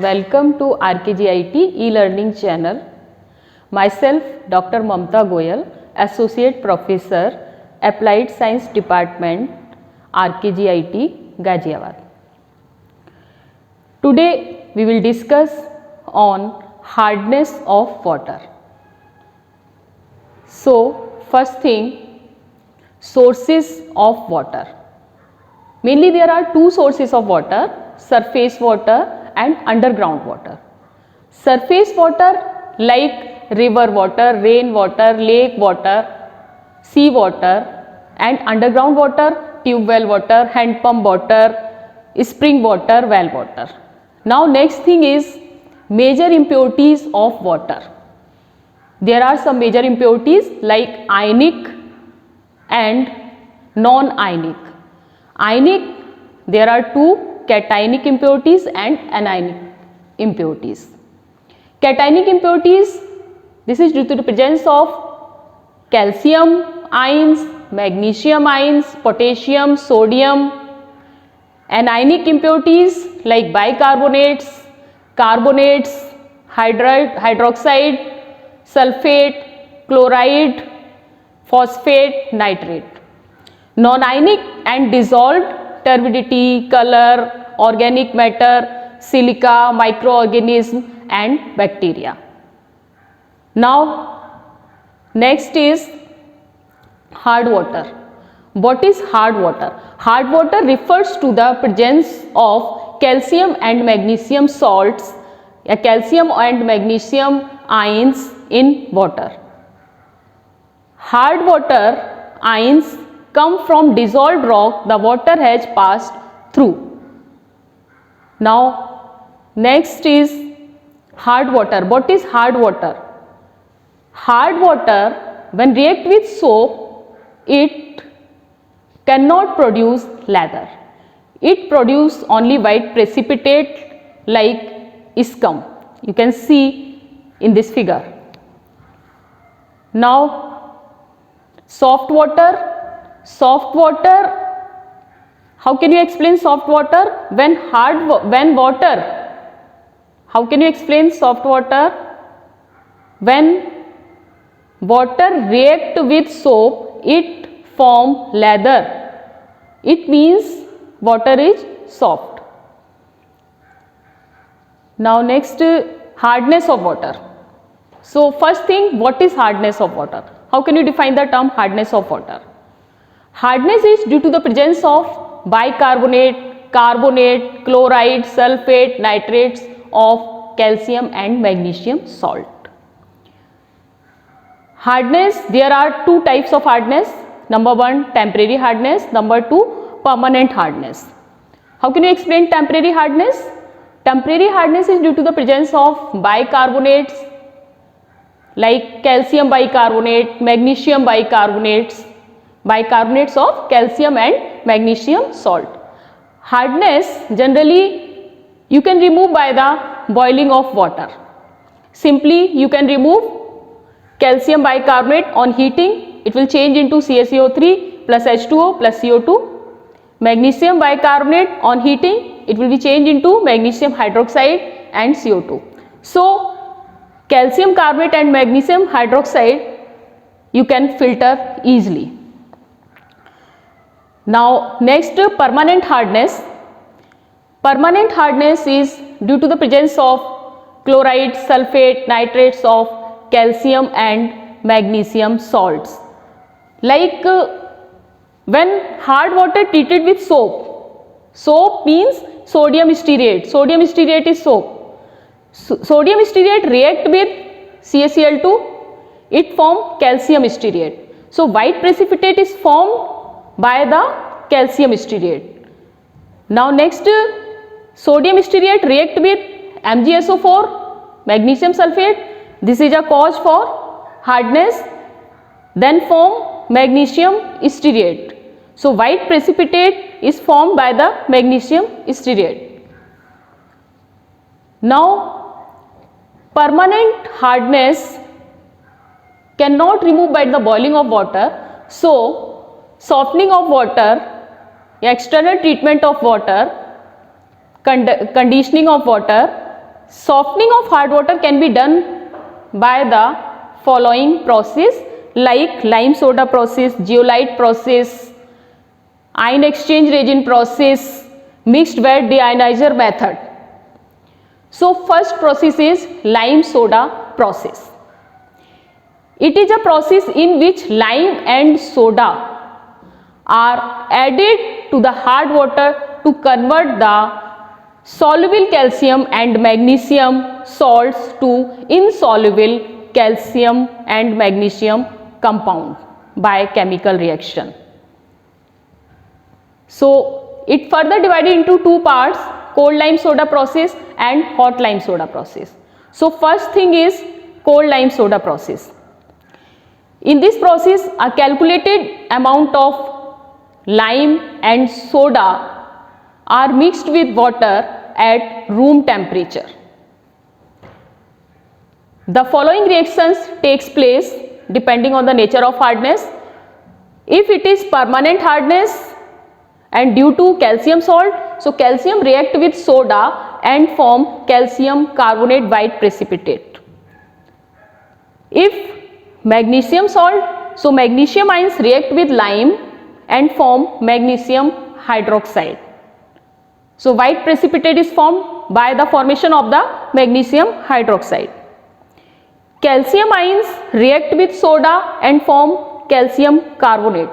Welcome to RKGIT e-learning channel. Myself Dr. Mamta Goyal, Associate Professor, Applied Science Department, RKGIT, Ghaziabad. Today we will discuss on hardness of water. So first thing, sources of water. Mainly there are two sources of water, surface water and underground water. Surface water like river water, rain water, lake water, sea water, and underground water, tube well water, hand pump water, spring water, well water. Now next thing is major impurities of water. There are some major impurities like ionic and non-ionic. Ionic, there are two, cationic impurities and anionic impurities. Cationic impurities, this is due to the presence of calcium ions, magnesium ions, potassium, sodium. Anionic impurities like bicarbonates, carbonates, hydroxide, sulfate, chloride, phosphate, nitrate. Non-ionic and dissolved, turbidity, color, organic matter, silica, microorganism and bacteria. Now next is hard water. What is hard water? Hard water refers to the presence of calcium and magnesium salts, calcium and magnesium ions in water. Hard water ions come from dissolved rock the water has passed through. Now next is hard water. What is hard water? Hard water when react with soap, it cannot produce lather. It produces only white precipitate like scum. You can see in this figure. Now soft water. Soft water, how can you explain soft water? When water, how can you explain soft water? When water react with soap, it form lather. It means water is soft. Now next, hardness of water. So first thing, what is hardness of water? How can you define the term hardness of water? Hardness is due to the presence of bicarbonate, carbonate, chloride, sulfate, nitrates of calcium and magnesium salt. Hardness, there are two types of hardness. Number one, temporary hardness. Number two, permanent hardness. How can you explain temporary hardness? Temporary hardness is due to the presence of bicarbonates like calcium bicarbonate, magnesium bicarbonates, bicarbonates of calcium and magnesium salt. Hardness generally you can remove by the boiling of water. Simply you can remove calcium bicarbonate on heating, it will change into CaCO3 plus H2O plus CO2. Magnesium bicarbonate on heating, it will be changed into magnesium hydroxide and CO2. So calcium carbonate and magnesium hydroxide you can filter easily. Now next, permanent hardness. Permanent hardness is due to the presence of chloride, sulfate, nitrates of calcium and magnesium salts. Like when hard water treated with soap. Soap means sodium stearate. Sodium stearate is soap. Sodium stearate react with CaCl2, it form calcium stearate. So white precipitate is formed by the calcium stearate. Now next, sodium stearate react with MgSO4, magnesium sulfate. This is a cause for hardness. Then form magnesium stearate. So white precipitate is formed by the magnesium stearate. Now permanent hardness cannot remove by the boiling of water. So softening of water, external treatment of water, conditioning of water Softening of hard water can be done by the following process like lime soda process, zeolite process, ion exchange resin process, mixed wet deionizer method. So first process is lime soda process. It is a process in which lime and soda are added to the hard water to convert the soluble calcium and magnesium salts to insoluble calcium and magnesium compound by chemical reaction. So it further divided into two parts, cold lime soda process and hot lime soda process. So first thing is cold lime soda process. In this process, a calculated amount of lime and soda are mixed with water at room temperature. The following reactions takes place depending on the nature of hardness. If it is permanent hardness and due to calcium salt, so calcium react with soda and form calcium carbonate white precipitate. If magnesium salt, so magnesium ions react with lime and form magnesium hydroxide. So white precipitate is formed by the formation of the magnesium hydroxide. Calcium ions react with soda and form calcium carbonate.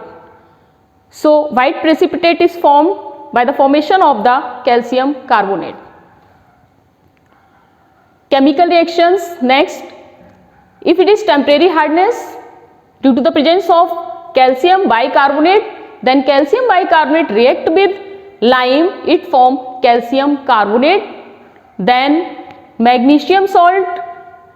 So white precipitate is formed by the formation of the calcium carbonate. Chemical reactions next. If it is temporary hardness due to the presence of calcium bicarbonate, then calcium bicarbonate react with lime, it form calcium carbonate. Then magnesium salt,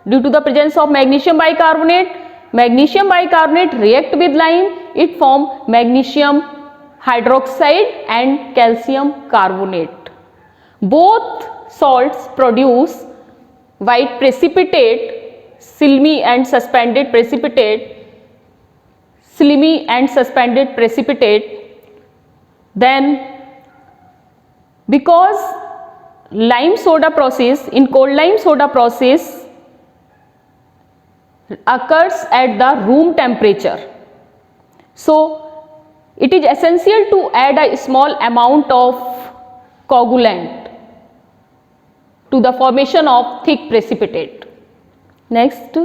due to the presence of magnesium bicarbonate react with lime, it form magnesium hydroxide and calcium carbonate. Both salts produce white precipitate, slimy and suspended precipitate. Then because lime soda process, in cold lime soda process occurs at the room temperature, so it is essential to add a small amount of coagulant to the formation of thick precipitate. Next,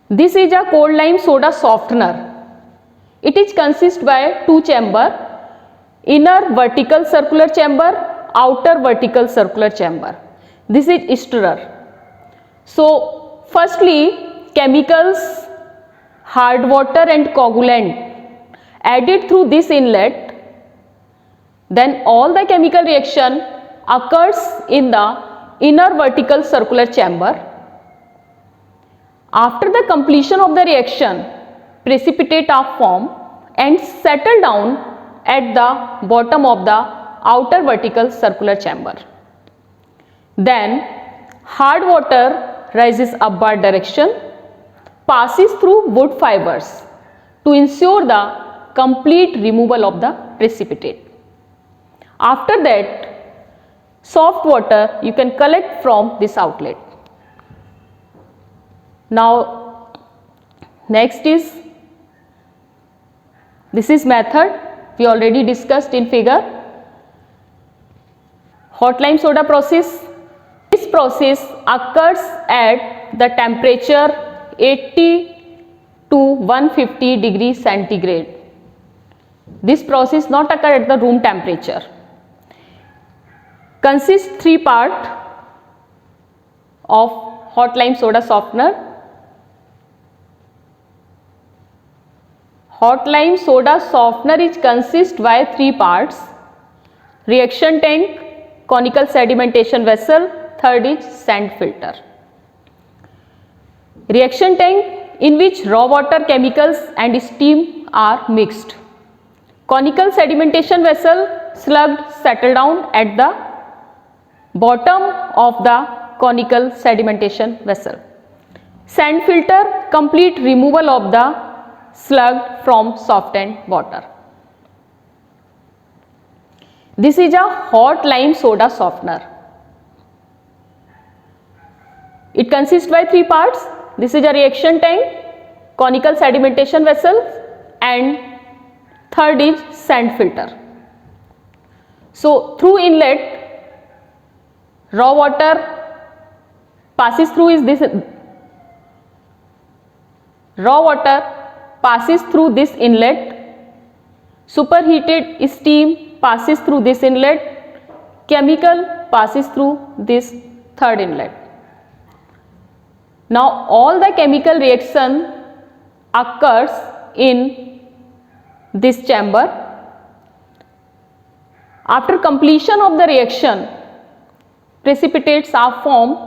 this is a cold lime soda softener. It is consist by two chamber, inner vertical circular chamber, outer vertical circular chamber. This is stirrer. So firstly, chemicals, hard water and coagulant added through this inlet, then all the chemical reaction occurs in the inner vertical circular chamber. After the completion of the reaction, precipitate are formed and settle down at the bottom of the outer vertical circular chamber. Then hard water rises upward direction, passes through wood fibers to ensure the complete removal of the precipitate. After that, soft water you can collect from this outlet. Now next is, this is method we already discussed in figure. Hot lime soda process. This process occurs at the temperature 80 to 150 degrees centigrade. This process not occur at the room temperature. Consists three parts of hot lime soda softener. Hot lime soda softener is consist by three parts: reaction tank, conical sedimentation vessel, third is sand filter. Reaction tank, in which raw water, chemicals and steam are mixed. Conical sedimentation vessel, slugged settle down at the bottom of the conical sedimentation vessel. Sand filter, complete removal of the slugged from softened water. This is a hot lime soda softener. It consists by three parts. This is a reaction tank, conical sedimentation vessel, and third is sand filter. So through inlet, raw water passes through this inlet, superheated steam passes through this inlet, chemical passes through this third inlet. Now all the chemical reaction occurs in this chamber. After completion of the reaction, precipitates are formed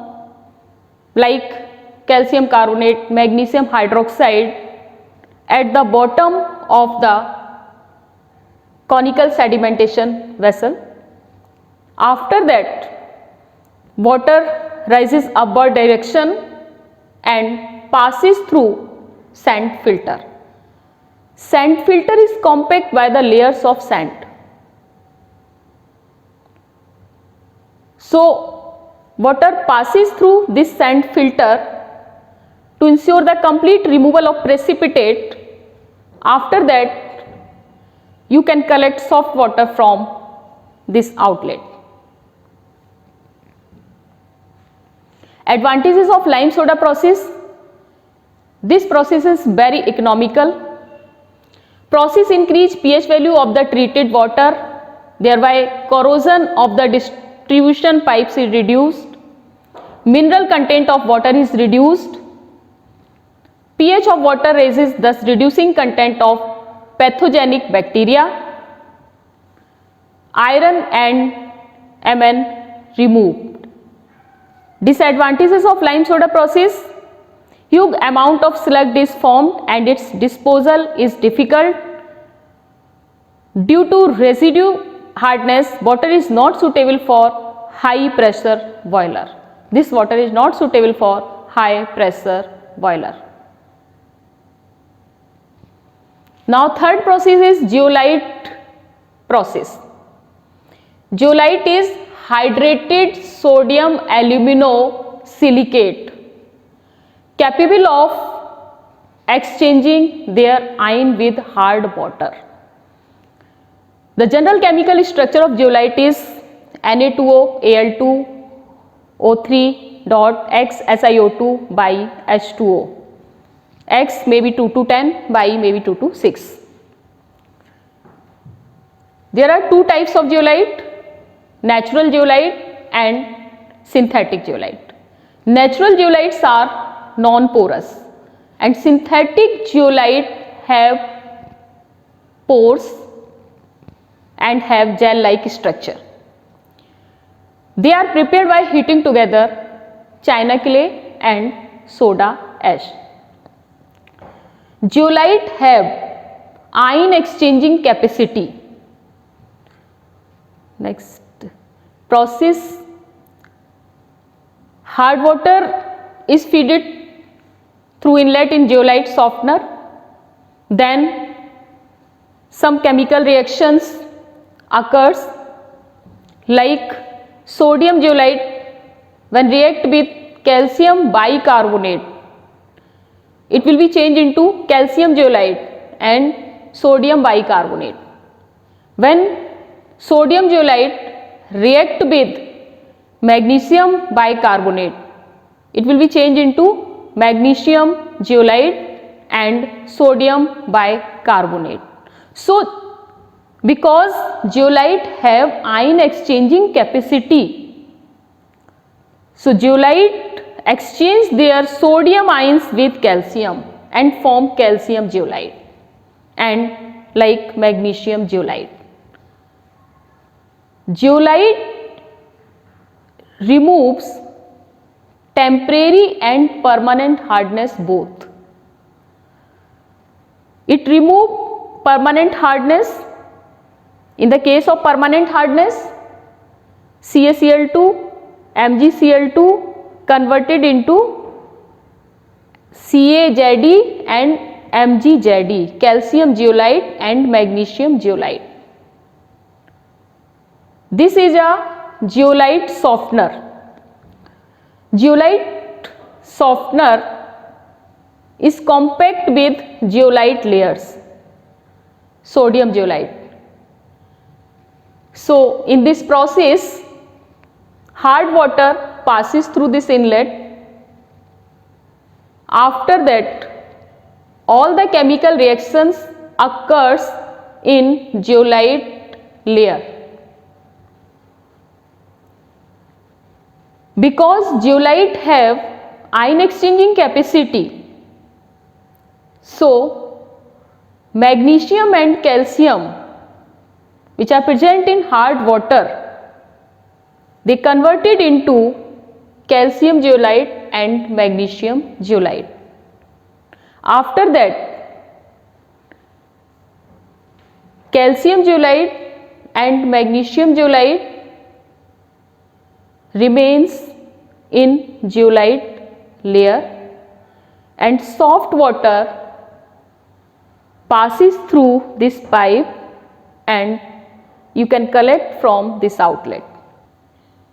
like calcium carbonate, magnesium hydroxide at the bottom of the conical sedimentation vessel. After that, water rises upward direction and passes through sand filter. Sand filter is compact by the layers of sand. So water passes through this sand filter to ensure the complete removal of precipitate. After that, you can collect soft water from this outlet. Advantages of lime soda process. This process is very economical. Process increase pH value of the treated water, thereby corrosion of the distribution pipes is reduced. Mineral content of water is reduced. pH of water raises, thus reducing content of pathogenic bacteria. Iron and Mn removed. Disadvantages of lime soda process. Huge amount of sludge is formed and its disposal is difficult. Due to residue hardness, water is not suitable for high pressure boiler. This water is not suitable for high pressure boiler. Now third process is zeolite process. Zeolite is hydrated sodium aluminosilicate capable of exchanging their ion with hard water. The general chemical structure of zeolite is Na2O, Al2, O3 dot X SiO2 by H2O. X may be 2 to 10, Y may be 2 to 6. There are two types of zeolite, natural zeolite and synthetic zeolite. Natural zeolites are non-porous and synthetic zeolite have pores and have gel-like structure. They are prepared by heating together china clay and soda ash. Zeolite have ion exchanging capacity. Next process, hard water is fed through inlet in zeolite softener. Then some chemical reactions occurs like sodium zeolite when react with calcium bicarbonate, it will be changed into calcium zeolite and sodium bicarbonate. When sodium zeolite react with magnesium bicarbonate, it will be changed into magnesium zeolite and sodium bicarbonate. So because zeolite have ion exchanging capacity, so zeolite exchange their sodium ions with calcium and form calcium zeolite and like magnesium zeolite. Zeolite removes temporary and permanent hardness both. It removes permanent hardness. In the case of permanent hardness, CaCl2, MgCl2 converted into CaZd and MgZd, calcium zeolite and magnesium zeolite. This is a zeolite softener. Zeolite softener is compact with zeolite layers, sodium zeolite. So in this process, hard water passes through this inlet. After that, all the chemical reactions occurs in zeolite layer. Because zeolite have ion exchanging capacity, so magnesium and calcium which are present in hard water, they converted into calcium zeolite and magnesium zeolite. After that, calcium zeolite and magnesium zeolite remains in zeolite layer, and soft water passes through this pipe and you can collect from this outlet.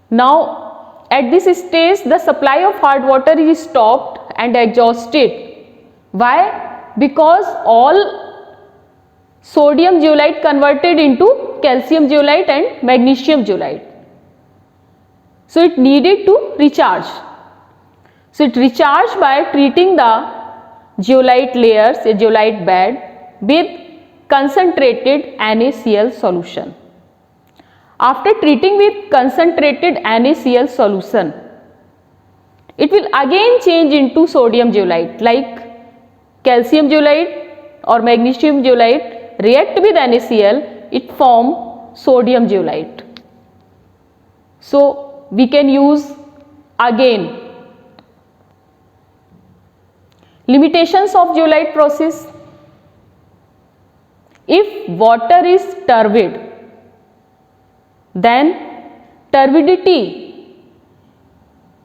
Now at this stage the supply of hard water is stopped and exhausted. Why? Because all sodium zeolite converted into calcium zeolite and magnesium zeolite. So it needed to recharge. So it recharged by treating the zeolite layers, a zeolite bed, with concentrated NaCl solution. After treating with concentrated NaCl solution, it will again change into sodium zeolite, like calcium zeolite or magnesium zeolite react with NaCl, it form sodium zeolite. So we can use again. Limitations of zeolite process. If water is turbid, then turbidity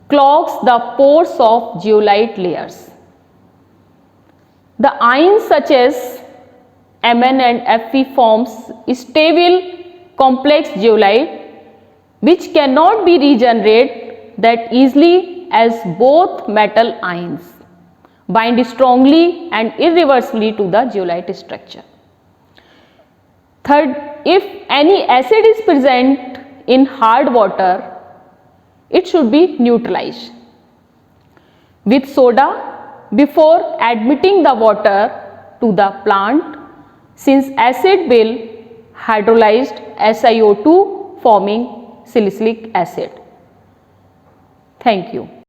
clogs the pores of zeolite layers. The ions such as Mn and Fe forms stable complex zeolite which cannot be regenerated that easily as both metal ions bind strongly and irreversibly to the zeolite structure. Third, if any acid is present in hard water, it should be neutralized with soda before admitting the water to the plant, since acid will hydrolyze SiO2 forming salicylic acid. Thank you.